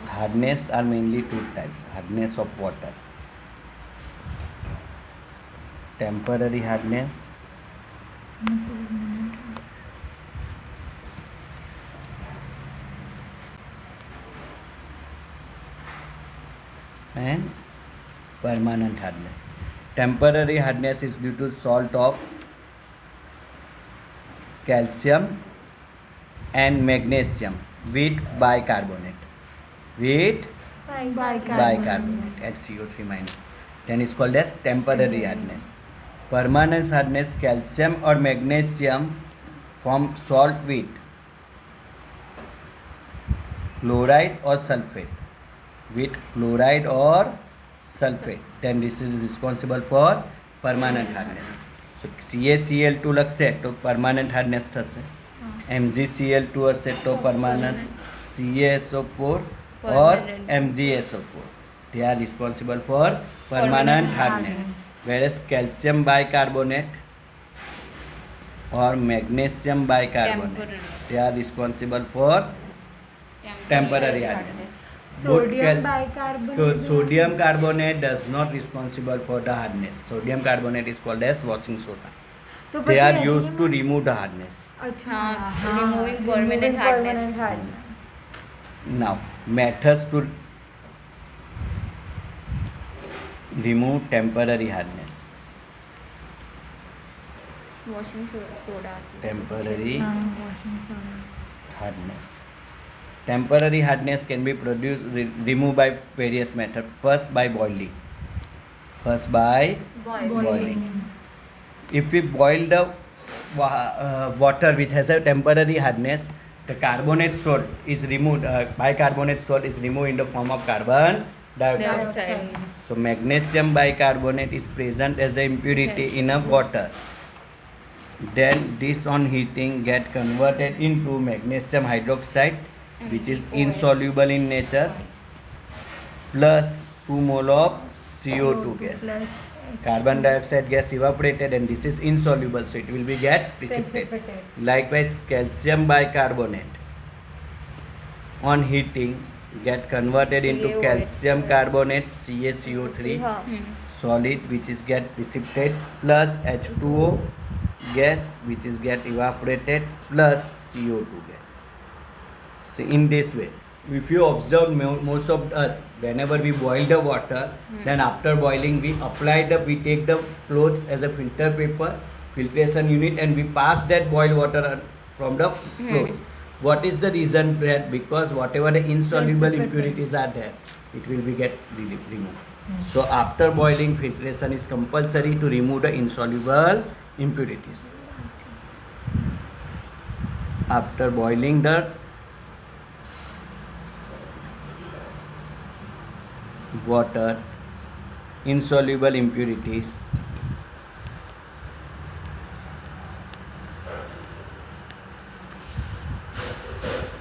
Hardness are mainly two types. Hardness of water. Temporary hardness and permanent hardness. Temporary hardness is due to salt of calcium and magnesium with bicarbonate. With bicarbonate, HCO3 minus. Then it's called as temporary hardness. Permanent hardness, calcium or magnesium from salt with chloride or sulfate. With chloride or sulfate, then this is responsible for permanent hardness. So CaCl2 लगશે તો permanent hardness થશે. MgCl2 હશે તો permanent. CaSO4 or MgSO4, they are responsible for permanent hardness. Whereas calcium bicarbonate or magnesium bicarbonate, they are responsible for temporary hardness. Sodium carbonate does not responsible for the hardness. Sodium carbonate is called as washing soda. They are used to remove the hardness. Removing permanent hardness. Now, methods to remove temporary hardness. Washing soda. Temporary hardness. Temporary hardness can be produced, removed by various methods. First, by boiling. If we boil the water which has a temporary hardness, the carbonate salt is removed. Bicarbonate salt is removed in the form of carbon dioxide. So magnesium bicarbonate is present as an impurity in a water. Then this on heating get converted into magnesium hydroxide, which is insoluble in nature, plus 2 mole of CO2 gas. Carbon dioxide gas evaporated and this is insoluble, so it will be get precipitated. Likewise, calcium bicarbonate on heating get converted into CaOH. calcium carbonate, CaCO3 solid, which is get precipitated, plus H2O gas, which is get evaporated, plus CO2 gas. So in this way, if you observe, most of us, whenever we boil the water, then after boiling we take the clothes as a filter paper, filtration unit, and we pass that boiled water from the clothes. What is the reason? That because whatever the insoluble impurities are there, it will be get removed. So after boiling, filtration is compulsory to remove the insoluble impurities. After boiling the water, insoluble impurities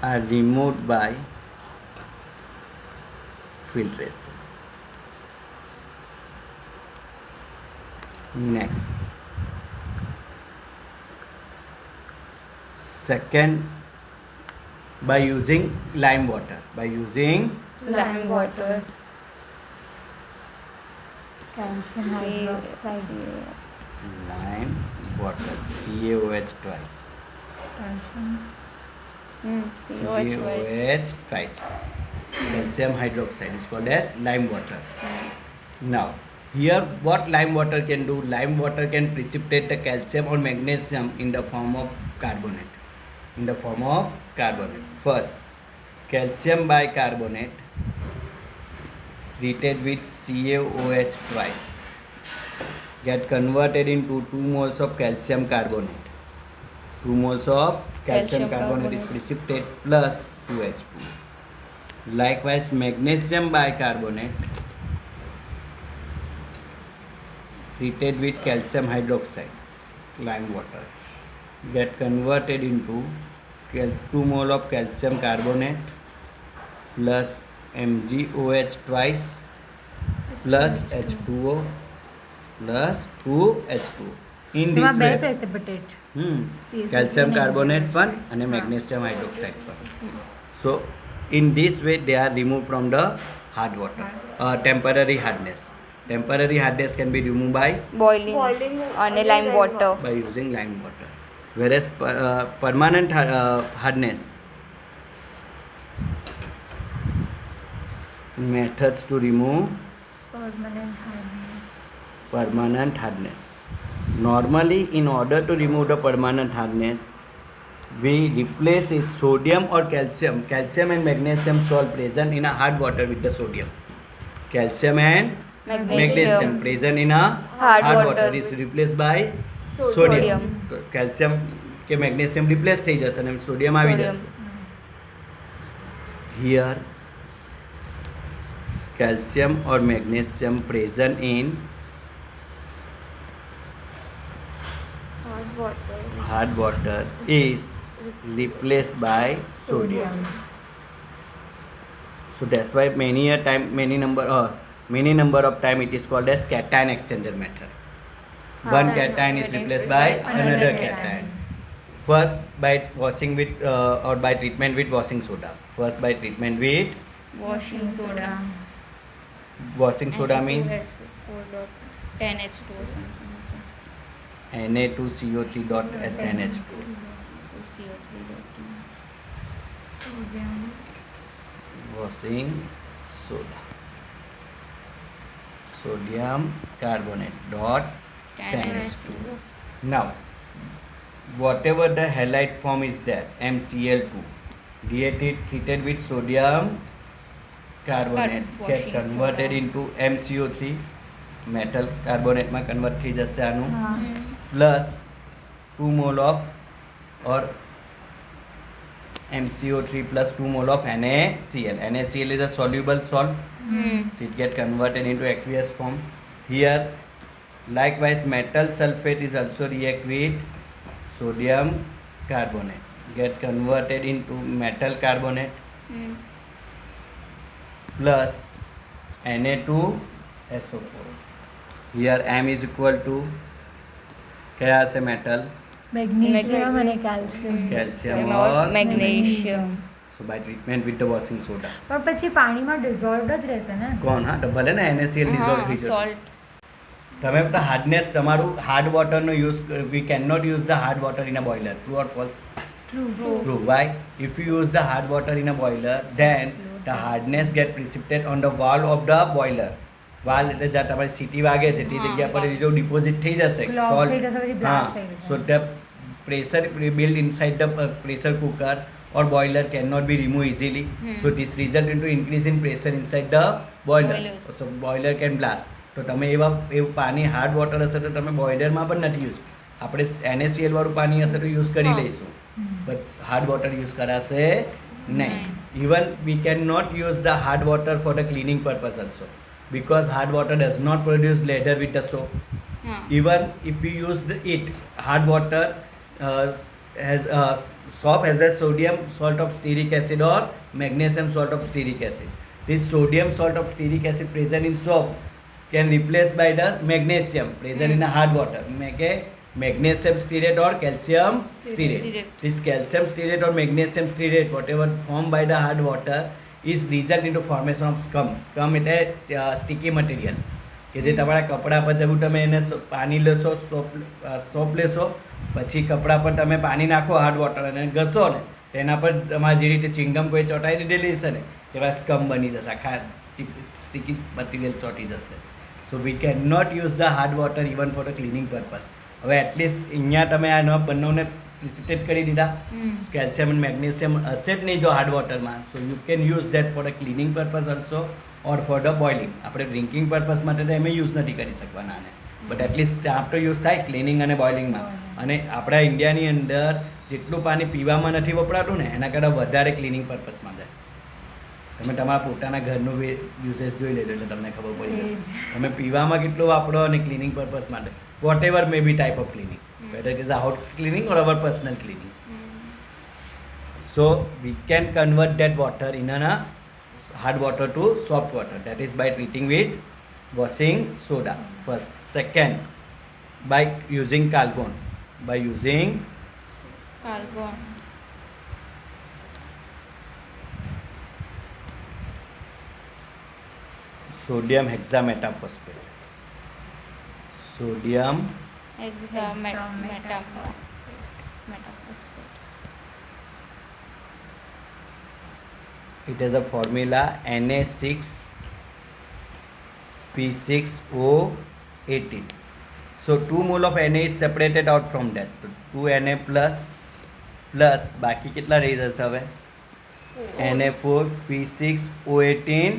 are removed by filtration. Next, second, by using lime water. Lime water. Calcium hydroxide. Lime water, CaOH twice. CaOH twice. Calcium hydroxide is called as lime water. Now, here what lime water can do? Lime water can precipitate the calcium or magnesium in the form of carbonate. First, calcium bicarbonate treated with CaOH twice get converted into 2 moles of calcium carbonate. 2 moles of calcium carbonate is precipitate plus 2H2. Likewise, magnesium bicarbonate treated with calcium hydroxide, lime water, get converted into 2 mole of calcium carbonate plus MgOH twice plus H2O plus 2H2. In this way, calcium carbonate પણ અને magnesium hydroxide પણ. So In this way, they are removed from the hard water. Temporary hardness. Temporary hardness can be removed by Boiling અને lime water. using lime water. Whereas permanent hardness, methods to remove Permanent hardness. permanent hardness. Normally, in order to remove the permanent hardness, we replace is sodium or calcium and magnesium salt present in a hard water with the sodium. Calcium and magnesium present in a Hard water water is replaced by Sodium. sodium. Calcium કે magnesium replace થઈ જશે અને sodium આવી Sodium. જશે. Here calcium or magnesium present in hard water is replaced by sodium. So that's why many number of time it is called as cation exchanger method. One cation is replaced by another cation. First by washing with or by treatment with washing soda. First by treatment with Washing soda. washing soda means 10H2 or something. Na2CO3.NH2. Sodium. Washing soda. Sodium carbonate dot 10H2. Now, whatever the halide form is there, MCl2, treated with sodium carbonate get Washing converted soda. into MCO3, metal carbonate માં convert થઈ જશે આનું, हाँ. plus 2 mole of or MCO3 plus 2 mole of NaCl. NaCl is a soluble salt. So it get converted into aqueous form. Here likewise metal sulfate is also react with sodium carbonate, get converted into metal carbonate plus Na2SO4. Here M is equal to क्या हશે metal Magnesium and calcium. calcium or or magnesium. so by treatment with the washing soda. પણ પછી પાણીમાં dissolved જ રહેશે ને? કોણ હા તો ભલે ને NaCl dissolve થઈ જશે. Salt. તમે બધા હાર્ડનેસ તમારું હાર્ડ વોટરનો use we can not use the hard water in a boiler. True or false? True. True. Why? If you use the hard water in a boiler, then the hardness get precipitated on the wall of the boiler. વાલ એટલે જ્યાં તમારી city વાગે છે તે જગ્યા પર જો deposit થઈ જશે Clog salt, થઈ જશે, પછી blast થઈ જશે. so the pressure built inside the pressure cooker or boiler cannot be removed easily. So this result into increase in pressure inside the boiler. So boiler can blast. તો તમે એવું પાણી hard water હશે તો તમે બોઇલરમાં પણ નથી યુઝ, આપણે NaCl વાળું પાણી હશે તો યુઝ કરી લઈશું, બટ હાર્ડ વોટર યુઝ કરાશે નહીં. Even we can not use the hard water for the cleaning purpose also, because hard water does not produce lather with the soap. Even if we use hard water has soap has a sodium salt of stearic acid or magnesium salt of stearic acid. This sodium salt of stearic acid present in soap can replace by the magnesium present in the hard water. Make a magnesium stearate or calcium stearate. This calcium stearate or magnesium stearate, whatever formed by the hard water, is result into formation of scum. Scum એટલે sticky material કે જે તમારા કપડા પર જેવું તમે એને પાણી લેશો, સોપ લેશો, પછી કપડા પર તમે પાણી નાખો હાર્ડ વોટર અને ઘસો ને તેના પર તમારે જે રીતે ચિંગમ કોઈ ચોંટાઈ દીધેલી હશે ને તેવા સ્કમ બની જશે, આખા સ્ટિકી મટીરિયલ ચોંટી જશે. So we can not use the hard water even for the cleaning purpose. હવે એટલીસ્ટ અહીંયા તમે આ બંનેને પ્રિસિપિટેટ કરી દીધા, કેલ્શિયમ અને મેગ્નેશિયમ હશે જ નહીં જો હાર્ડ વોટરમાં, so you can use that for the cleaning purpose also or for the boiling. આપણે ડ્રિંકિંગ પર્પઝ માટે તો એમ યુઝ નથી કરી શકવાના આને, બટ એટલીસ્ટ ત્યાં તો યુઝ થાય ક્લિનિંગ અને બોઇલિંગમાં. અને આપણા ઇન્ડિયાની અંદર જેટલું પાણી પીવામાં નથી વપરાતું ને એના કરતાં વધારે ક્લિનિંગ પર્પઝમાં જાય. તમે તમારા પોતાના ઘરનું યુસેજ જોઈ લેજો એટલે તમને ખબર પડી જશે તમે પીવામાં કેટલું વાપરો અને ક્લિનિંગ પર્પઝ માટે, whatever may be type of cleaning, whether it is a house cleaning or our personal cleaning. So we can convert that water in a hard water to soft water, that is by treating with washing soda first. Second, by using calgon. By using Calgon. sodium hexametaphosphate. Sodium metaphosphate. it has a formula Na6P6O18. so 2 mole of Na is separated out from that, so 2 Na plus બાકી કેટલા રહી જશે હવે Na4P6O18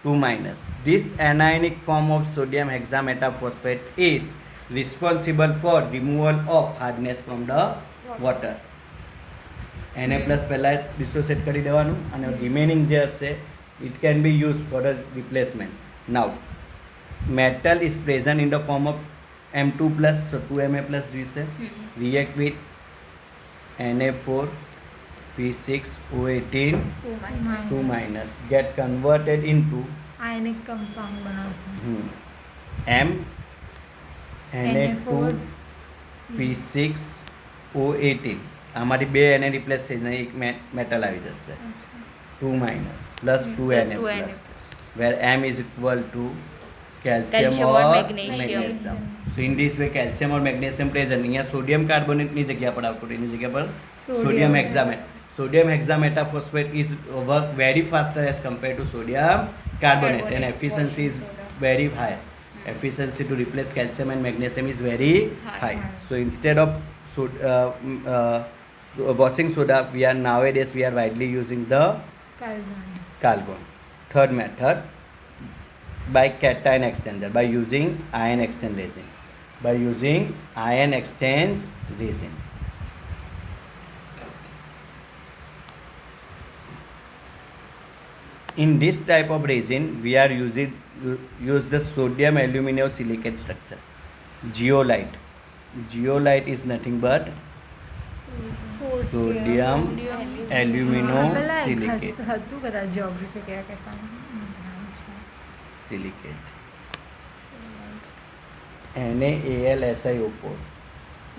2 minus. This anionic form of sodium hexametaphosphate is responsible for removal of hardness from the water. Na plus પહેલા ડિસોસિએટ કરી દેવાનું અને remaining જે હશે it can be used for a replacement. Now metal is present in the form of M2 plus, so 2Ma plus જોઈશે, react with Na4P6O18 2 minus, get converted into ionic compound બનાવશે. M Na2P6O18 આમાંથી બે એને replace થઈ જાય, એક metal આવી જશે 2 minus plus 2Na plus, where M is equal to calcium Calcium or or magnesium. So in this way calcium or magnesium present. અહીંયા સોડિયમ કાર્બોનેટની જગ્યા પર આવતું, એની જગ્યા પર sodium હેક્ઝામેટ. Sodium hexametaphosphate is work very faster as compared to sodium carbonate, and efficiency is very high. Efficiency to replace calcium and magnesium is very high. So instead of washing soda, we are nowadays widely using the carbon. Third method, by cation exchanger, by using ion exchange resin. By using ion exchange resin. In this type of resin, we are use the sodium aluminum silicate structure, zeolite. Zeolite is nothing but sodium aluminum silicate. હતું કદાચ geography કે કહેતા. Silicate. NaAlSiO4.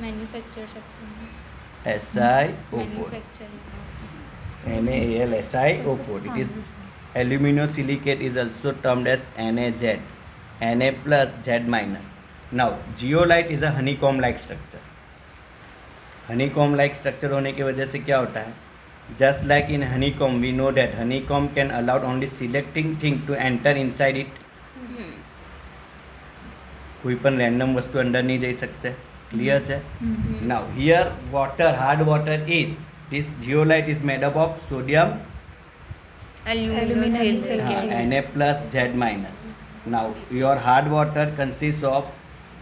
Manufacture supplements. SiO4. NaAlSiO4. It is aluminum silicate is also termed as NaZ, Na plus Z minus. Now zeolite is a honeycomb like structure. Honeycomb like structure होने की वजह से क्या होता है, just like in honeycomb we know that honeycomb can allow only selecting thing to enter inside it. कोई पण random वस्तु अंदर नहीं जा सकते. Clear है? Now here water, hard water is, this zeolite is made up of sodium Aluminum silicate. Na plus Z minus. Now your hard water consists of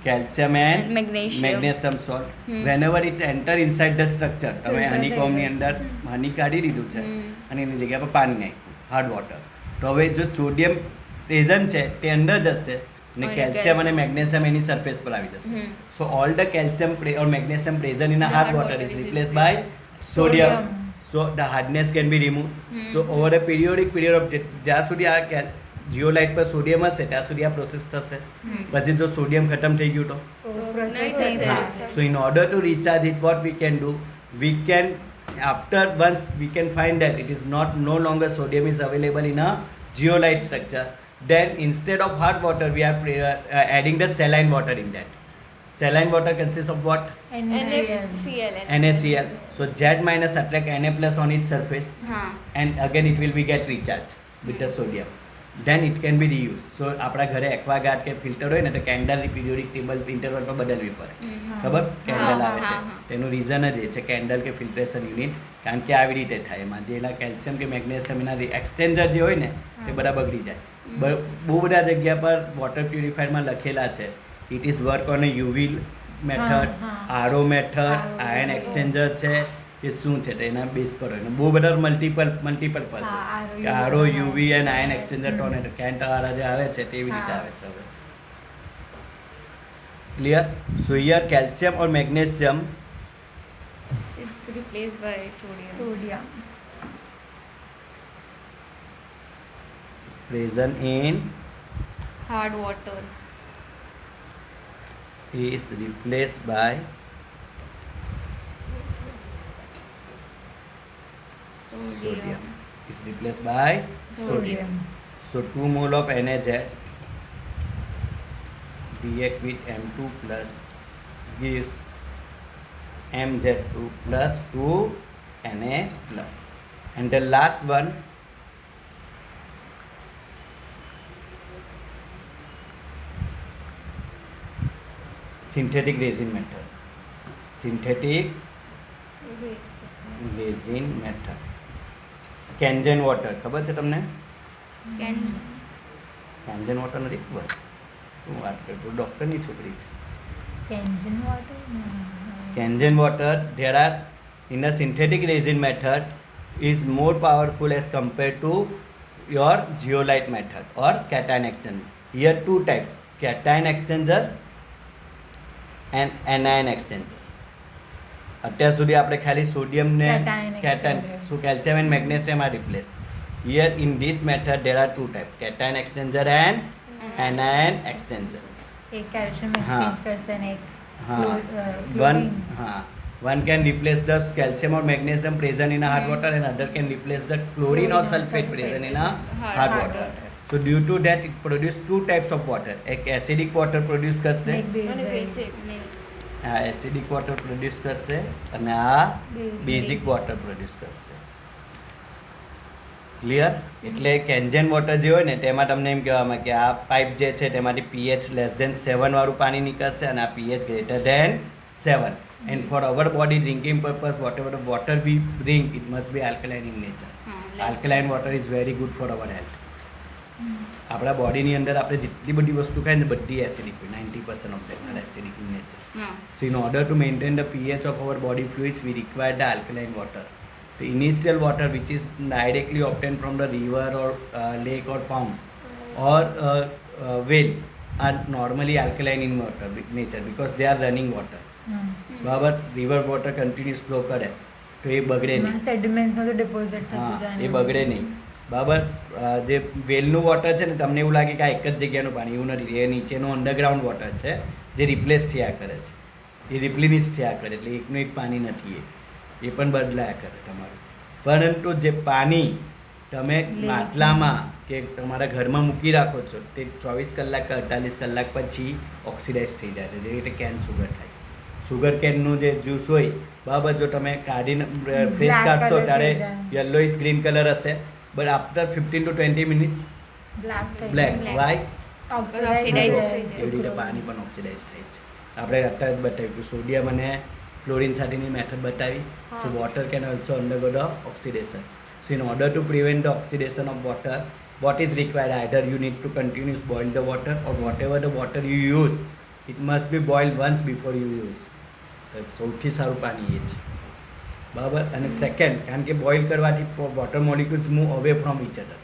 calcium and magnesium salt. Whenever it enter inside the structure, તમે honeycomb ની અંદર honey કાઢી દીધું છે અને એની જગ્યા પર પાણી નાખ્યું, hard water. તો હવે જો સોડિયમ પ્રેઝન્ટ છે તે અંદર જશે અને કેલ્શિયમ અને મેગ્નેશિયમ એની સરફેસ પર આવી જશે. So all the calcium or magnesium present in a hard water is replaced by sodium. So the hardness can be removed. So over a period of જ્યાં સુધી આ જીઓલાઇટ પર સોડિયમ હશે ત્યાં સુધી આ પ્રોસેસ થશે. પછી જો સોડિયમ ખતમ થઈ ગયું તો so in order to recharge it, what we can do, we can, after once we can find that it is no longer sodium is available in a zeolite structure, then instead of hard water we are adding the saline water in that. Saline water consists of what? NaCl. So Z minus attract Na plus on its surface, and again it will be get recharged with the sodium. Then it can be reused. So આપણા ઘરે એક્વાગાર્ડ કે filter હોય ને તો candle periodic table interval પર બદલવી પડે. ખબર? કેન્ડલ આવે છે તેનું રીઝન જ એ છે કેન્ડલ કે ફિલ્ટ્રેશન યુનિટ, કારણ કે આવી રીતે થાય એમાં જેલા કેલ્શિયમ કે મેગ્નેશિયમ એના એક્સચેન્જર જે હોય ને તે બધા બગડી જાય. બહુ બધા જગ્યા પર વોટર પ્યુરિફાયરમાં લખેલા છે it is work on a UV method, RO method, ion exchanger છે કે શું છે તો એના બેઝ પર હોય ને બહુ બધા મલ્ટિપલ પર છે કે RO, UV and ion exchanger ટોનેટ કેન્ટ વાળા જે આવે છે તેવી રીતે આવે છે. હવે clear? So here calcium or magnesium It's replaced by sodium. present in Hard water. is replaced by Sodium. is replaced by sodium. So 2 mole of NaZ react with M2 plus gives MZ2 plus 2Na plus. And the last one, synthetic resin method. Synthetic resin method. Kangen water ખબર છે તમને? કેન્જન water નથી ખબર? શું વાત કરું, ડૉક્ટરની છોકરી છે. Kenjan water? No. Kenjan water, there are in a synthetic resin method is more powerful as compared to your zeolite method or cation exchanger. Here two types, cation exchanger and anion exchanger. અત્યાર સુધી આપણે ખાલી sodium ને Cation cation exchanger. Calcium and magnesium are replace. Here in this method there are two types, cation exchanger and anion exchanger. एक calcium हाँ. Exchange करते हैं एक हाँ, chlorine. one can replace the calcium or magnesium present in a hard water and other can replace the chlorine or sulfate present in a hard hard water. water. So due to that it produce two types of water. एक acidic water produce કરશે, एक base આ acidic water produce કરશે અને આ basic water produce કરશે. Clear? એટલે કેન્જન water જે હોય ને તેમાં તમને એમ કહેવામાં કે આ પાઇપ જે છે તેમાંથી pH લેસ ધેન 7 વાળું પાણી નીકળશે અને આ pH greater than 7. And for our body drinking purpose whatever water we drink it must be alkaline in nature. Alkaline water is very good for our health. આપણા બોડીની અંદર આપણે જેટલી બધી વસ્તુ ખાઈએ ને બધી એસિડિક હોય, 90% of them are acidic in nature. So in order to maintain the pH of our body fluids, we require the alkaline water. The initial water which is directly obtained from the river or lake or pond or well are normally alkaline in water nature because they are running water. બરાબર? river water continuous flow કરે તો એ બગડે નહીં. સેડિમેન્ટ્સ માં તો deposit થતું હા, જાય એ બગડે નહીં. બરાબર? જે વેલનું વોટર છે ને તમને એવું લાગે કે આ એક જ જગ્યાનું પાણી, એવું નથી. એ નીચેનું અંડરગ્રાઉન્ડ વોટર છે જે રિપ્લેસ થયા કરે છે, એ રિપ્લેનિશ થયા કરે, એટલે એકનું એક પાણી નથી, એ પણ બદલાયા કરે તમારું. પરંતુ જે પાણી તમે માટલામાં કે તમારા ઘરમાં મૂકી રાખો છો તે 24 કલાક કે 48 કલાક પછી ઓક્સિડાઇઝ થઈ જાય છે, જેવી રીતે કેન સુગર થાય. સુગર કેનનું જે જ્યુસ હોય, બરાબર, જો તમે કાઢીને ફ્રેશ Black કાઢશો colour ત્યારે થઈ જાય. યલોઇશ ગ્રીન કલર હશે, but after 15 to 20 minutes black black. Why? Oxidize થઈ એવી જાય. રીતે પાણી પણ ઓક્સિડાઇઝ થાય છે. આપણે અત્યારે જ બતાવ્યું કે સોડિયમ અને ક્લોરીન સાથેની મેથડ બતાવી. So water can also undergo the oxidation. So in order to prevent the oxidation of water, what is required, either you need to continuously boil the water or whatever the water you use, it must be boiled once before you use. તો સૌથી સારું પાણી એ છે. બરાબર? અને second, કારણ કે boil કરવાથી water molecules move away from each other.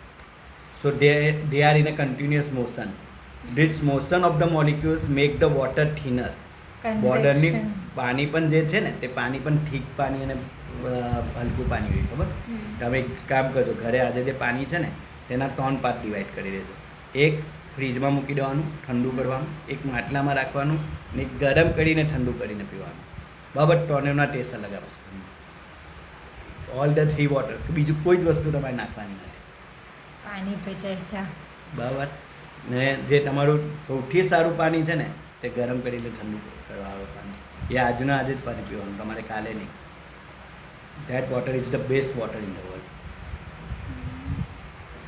So they are in a continuous motion. This motion of the molecules make the water thinner. બોર્ડરની પાણી પણ જે છે ને તે પાણી પણ ઠીક પાણી અને હલકું પાણી હોય. ખબર? તમે એક કામ કરજો, ઘરે આજે જે પાણી છે ને તેના 3 પાર્ટ ડિવાઈડ કરી દેજો. એક ફ્રીજમાં મૂકી દેવાનું, ઠંડુ કરવાનું, એક માટલામાં રાખવાનું અને એક ગરમ કરીને ઠંડુ કરીને પીવાનું. બરાબર? ત્રણેયના ટેસ્ટ અલગ આવશે. ઓલ ધ 3 વોટર, બીજું કોઈ જ વસ્તુ તમારે નાખવાની નથી. પાણી પે ચર્ચા. બરાબર? ને જે તમારું સૌથી સારું પાણી છે ને તે ગરમ કરીને ઠંડુ કરવાનું પાણી, એ આજના આજે જ પાણી પીવાનું, તમારે કાલે નહીં. That water is the best water in the world.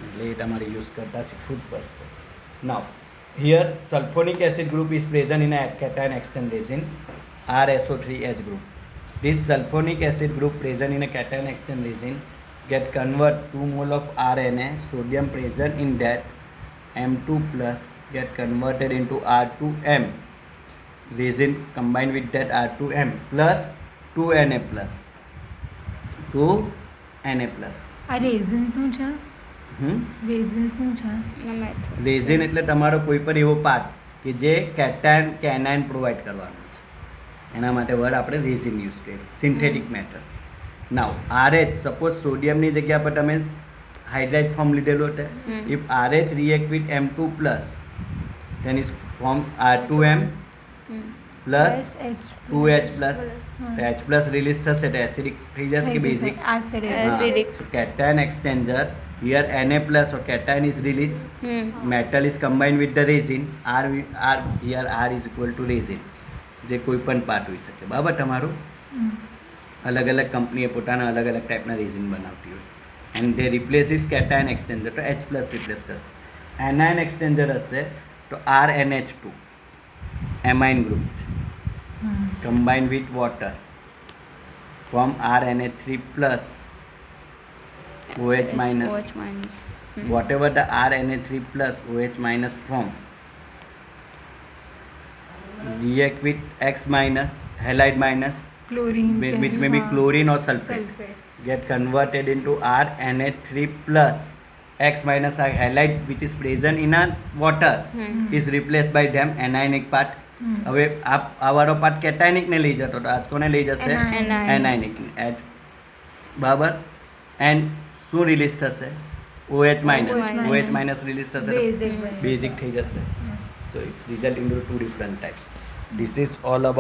એટલે એ તમારે યુઝ કરતાં શીખવું જ પડશે. Now here sulphonic acid group is present in a cation exchange resin RSO3H group. This sulfonic acid group present in a cation exchange resin get convert 2 mole of RNA, sodium present in that M2 plus get converted into R2M. Resin combined with that R2M plus 2Na plus 2Na plus. આ resin શું છે? Resin શું છે? Resin એટલે તમારો કોઈ પણ એવો પાર્ટ કે જે કેટાયન કેનાઇન પ્રોવાઈડ કરવાનો છે, એના માટે વર્ડ આપણે રેઝિન યુઝ કર્યું. Synthetic method. Now RH, suppose સોડિયમની જગ્યા પર તમે હાઇડ્રાઇડ ફોર્મ લીધેલું છે. If RH react with M2 plus then is form R2M plus 2H plus. H plus release થશે તો એસિડિક થઈ જશે કે basic? Acidic. Acidic. Cation exchanger Here Na plus or cation is released. Metal is combined with the resin. Here R is equal to resin. જે કોઈ પણ part હોઈ શકે બરાબર તમારું અલગ અલગ કંપનીએ પોતાના અલગ અલગ ટાઈપના રેઝિન બનાવતી હોય and they replace is cation exchanger તો H પ્લસ રિપ્લેસ કરશે એનાયન એક્સચેન્જર હશે તો RNH2 એમાઇન ગ્રુપ છે combined with water from RNH3 plus OH minus. OH minus. Whatever the RNH3 plus OH minus form react with X minus halide minus Chlorine. which may be chlorine or sulfate get converted into RNH3 plus X minus halide which is present in a water is replaced by them anionic part. હવે આ વાળો part કેટાયનિક ને લઈ જતો તો આ કોને લઈ જશે એનાયનિક H બરાબર એન્ડ શું રિલીઝ થશે OH માઇનસ રિલીઝ થશે બેઝિક થઈ જશે so it's result in two different types this is all about